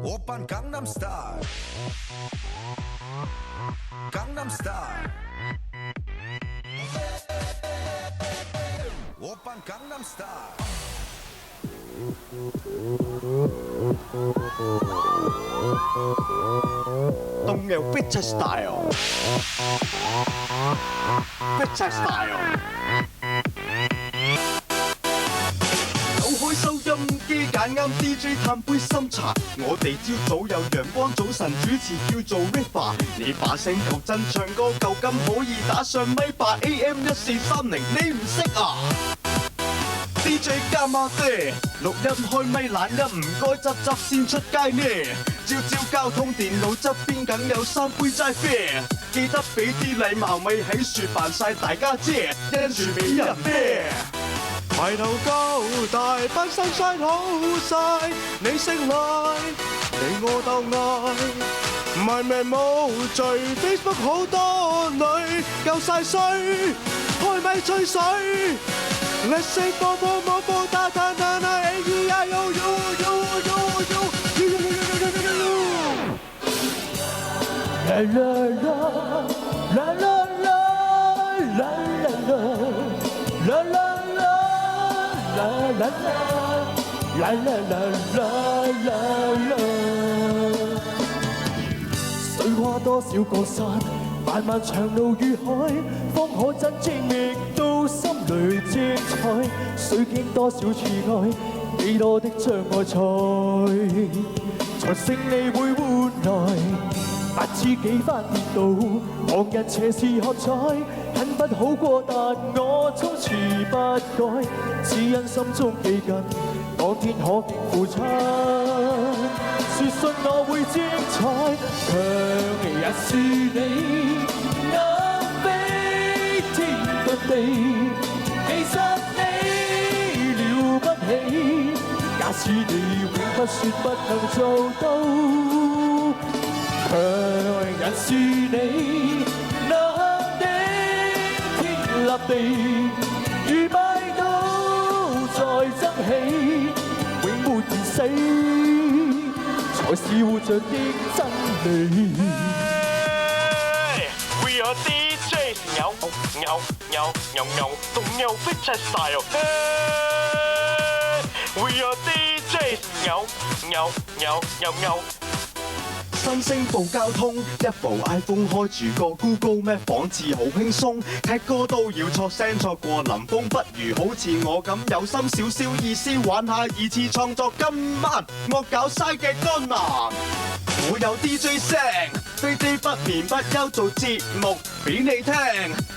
오빤 강남스타일 강남스타일 오빤 강남스타일 동苗Fit Style Fit Style 走開收音機，揀啱 DJ 嘆杯深茶。我哋朝早有陽光早晨主持叫做 River， 你把聲夠真，唱歌夠金，可以打上咪霸 AM1430，你唔識啊？DJ 加孖爹，錄音開咪懶音，唔該執執先出街呢。朝朝交通電腦側邊梗有3杯齋啡，記得俾啲禮貌咪喺樹扮晒大家姐，因住俾人啤。抬頭高大班新山好晒，你識來，你我鬥嗌，埋命冇罪 Facebook 好多女夠晒衰，開咪吹水。Let's say bo bo bo bo da da da da a e i o u u u u la la la la la la la la la la la la la la 水花多少個山，漫漫長路與海，方可真正覓到心裏精彩。水經多少次愛，幾多的障礙才勝利會換來。不知幾番跌倒，旁人斜視喝彩，很不好過，但我操持不改，只因心中記緊，當天可敬父親。說信我會精彩，強人是你，能飛天遁地，其實你了不起。假使你永不說不能做到，強人是你，能頂天立地，如拜倒再爭起，永沒言死。才是活着的真理。We are DJs， 動搖 Fit Style。We are DJs， 新星部交通，一部 iPhone 開住個 Google Map 仿似好輕鬆，踢歌都要錯聲錯過林峰，不如好似我咁有心少少意思，玩下二次創作。今晚惡搞嘥嘅乾男，我有 DJ 聲，非非不眠不休做節目俾你聽，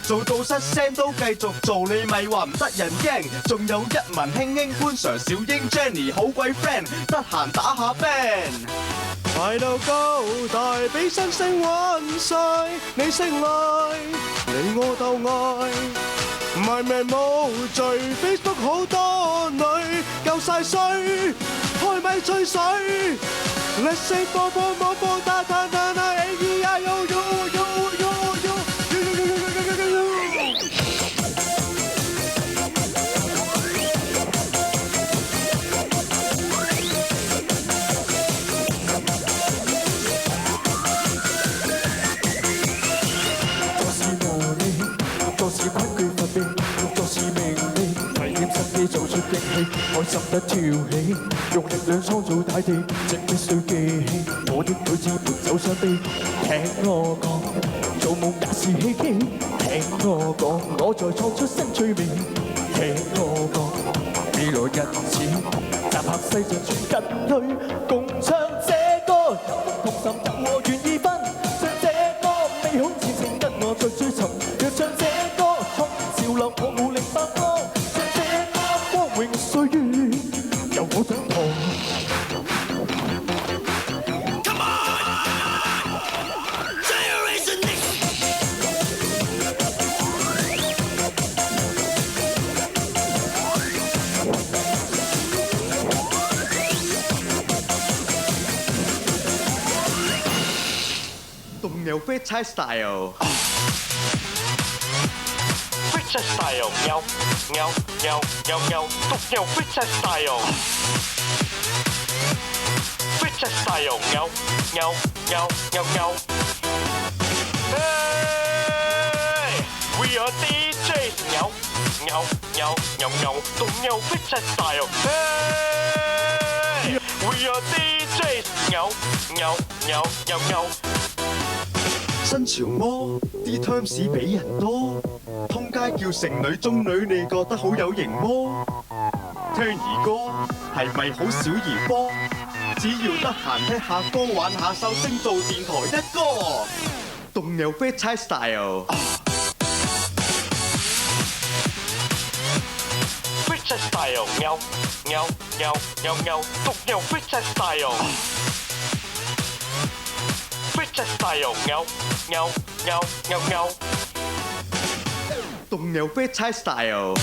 做到失聲都繼續做，你咪話唔得人驚。仲有一文輕輕潘 Sir 小英 Jenny 好鬼 friend， 得閒打下 band。抬頭高大比新星玩晒，你識來，你我鬥嗌，埋命冇罪 Facebook 好多女夠晒衰，開咪吹水。Let's say bo bo bo bo da da da da a e i o u u u u。做出驚喜，開心得跳起，用力量創造大地，正必須記起我的女子沒走傷悲。聽我講，做夢也是希冀。聽我講，我在創出新趣味。聽我講，未來日子集合世上全人類，共唱這歌，同心等我願意分，唱這歌美好前程跟我再追尋，若唱這歌衝潮流我無力發光。永歲月由我掌舵。Come on, Generation Next。動搖 Fit Style。Fit Freestyle Style，喵喵喵喵喵，獨有 Freestyle Style。Freestyle Style，喵喵喵喵喵。Hey, we are DJs，喵喵喵喵喵，獨有 Freestyle Style。Hey, we are DJs，喵喵喵喵喵。新潮魔啲 terms 俾人多，通街叫剩女中女，你覺得好有型麼？聽兒歌係咪好小兒科？只要得閒聽下歌，玩下手星做電台一哥，仲有 Freestyle Style。Freestyle Style，喵喵喵喵喵，獨有 Freestyle Style。Freestyle Style，喵喵喵喵喵，仲有 Freestyle Style。